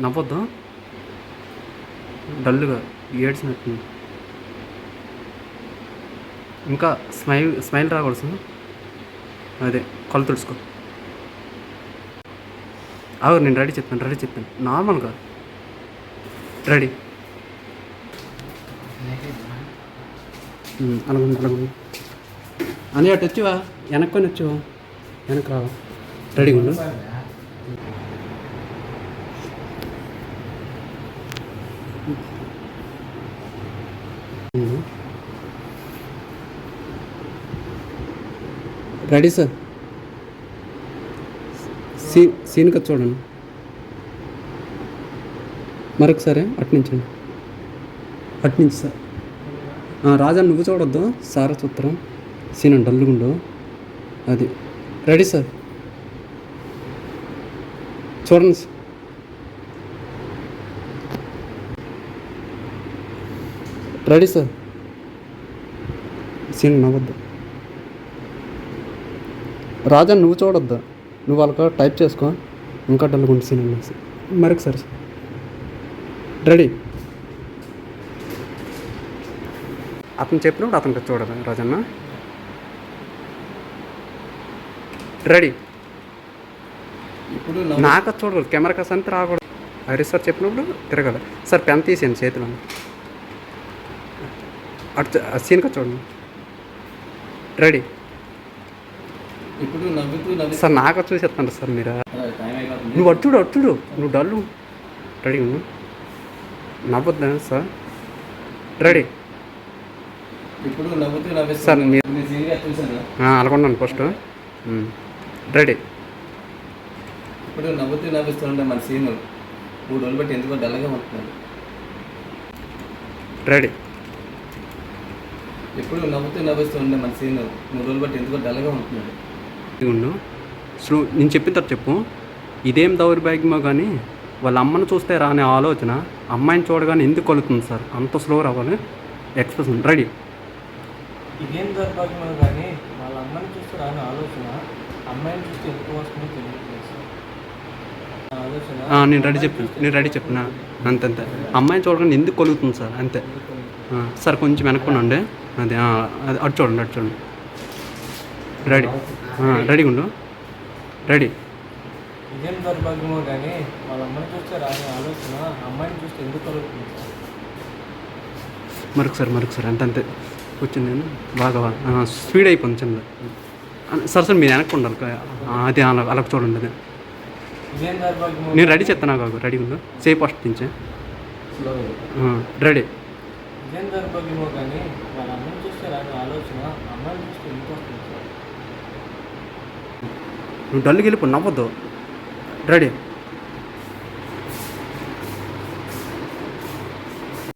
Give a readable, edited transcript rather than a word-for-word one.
నవ్వొద్దు, డల్గా ఏడ్చినట్టు. ఇంకా smile smile రాకూడదు. అదే కళ్ళు తుడుచుకో. నేను రెడీ చెప్తాను నార్మల్గా రెడీ. అలాగ అని అటు వచ్చావా, వెనక్కొని వచ్చావా, వెనక్కి రావా, రెడీగా ఉండు. Ready sir. సీన్కి చూడండి మరొకసారి అట్నుంచండి, అట్నుంచి సార్. రాజా నువ్వు చూడొద్దు, సారా చూత్తరం సీన్ అంటే డల్లుగుండు. అది రెడీ సార్, చూడండి సార్. Ready sir. సీన్ నవ్వద్దు. రాజా నువ్వు చూడొద్దు, నువ్వు వాళ్ళకి టైప్ చేసుకో. ఇంకా డల్లుగుండు సీన్ అనేసి. మరొకసారి సార్. రెడీ. అతను చెప్పినప్పుడు అతనికి చూడాలి రాజన్న. రెడీ. ఇప్పుడు నాకు చూడకూడదు, కెమెరా కాస్త అంతా రాకూడదు. హరీష్ సార్ చెప్పినప్పుడు తిరగాలి సార్. పెన్ తీసేయండి చేతిలో. అటు సీన్కి చూడండి. రెడీ. ఇప్పుడు సార్ నాకు చూసేస్తాను సార్. మీరు నువ్వు అట్టుడు నువ్వు డల్లు. రెడీ నవ్వద్దా సార్. రెడీ. ఇప్పుడు సార్ మీరు అలాగొన్నాను ఫస్ట్. రెడీ. ఇప్పుడు నవ్వుతుంటే మన సీన్ 3 రోజులు బట్టి ఎందుకో డల్గా ఉంటున్నాడు. రెడీ. ఇప్పుడు నవ్వుతుంటే మన సీన్ 3 రోజులు బట్టి ఎందుకో డల్గా ఉంటున్నాడు. స్లో. నేను చెప్పిన తర్వాత చెప్పు. ఇదేం దౌర్భాగ్యమో కానీ వాళ్ళ అమ్మను చూస్తే రాని ఆలోచన అమ్మాయిని చూడగానే ఎందుకు కలుగుతుంది సార్? అంత స్లో రావాలి ఎక్స్ప్రెషన్. రెడీ. ఇదేం దౌర్భాగ్యమో కానీ వాళ్ళ అమ్మని చూస్తే రాని ఆలోచన అమ్మాయిని చూస్తే ఎందుకు వస్తుందో తెలియట్లేదు సార్. నేను రెడీ చెప్పిన అంతే. అమ్మాయిని చూడగానే ఎందుకు కలుగుతుంది సార్? అంతే సార్. కొంచెం వెనక్కునండి. అదే అటు చూడండి. రెడీ. రెడీగా ఉండు. రెడీ. ఇదేం దౌర్భాగ్యమో కానీ వాళ్ళ అమ్మని చూస్తే రాని ఆలోచన అమ్మాయిని చూస్తే ఎందుకు కలుగుతుంది సార్? మరొకసారి అంతే కూర్చొని నేను బాగా స్పీడ్ అయిపోయింది చిన్న సార్. మీరు వెనక్కి ఉండాలి. అది అలా చూడండి. అది ఇదేం దౌర్భాగ్యమో నేను రెడీ చెప్తాను. నాకు రెడీగా ఉండు. సేఫ్ ఫస్ట్ నుంచే. రెడీ. ఇదేం దౌర్భాగ్యమో కానీ వాళ్ళ అమ్మని చూస్తే రాని ఆలోచన అమ్మాయిని చూస్తే ఎందుకు వస్తుంది సార్? నువ్వు డల్కి వెళ్ళిపో, నవ్వద్దు. రెడీ.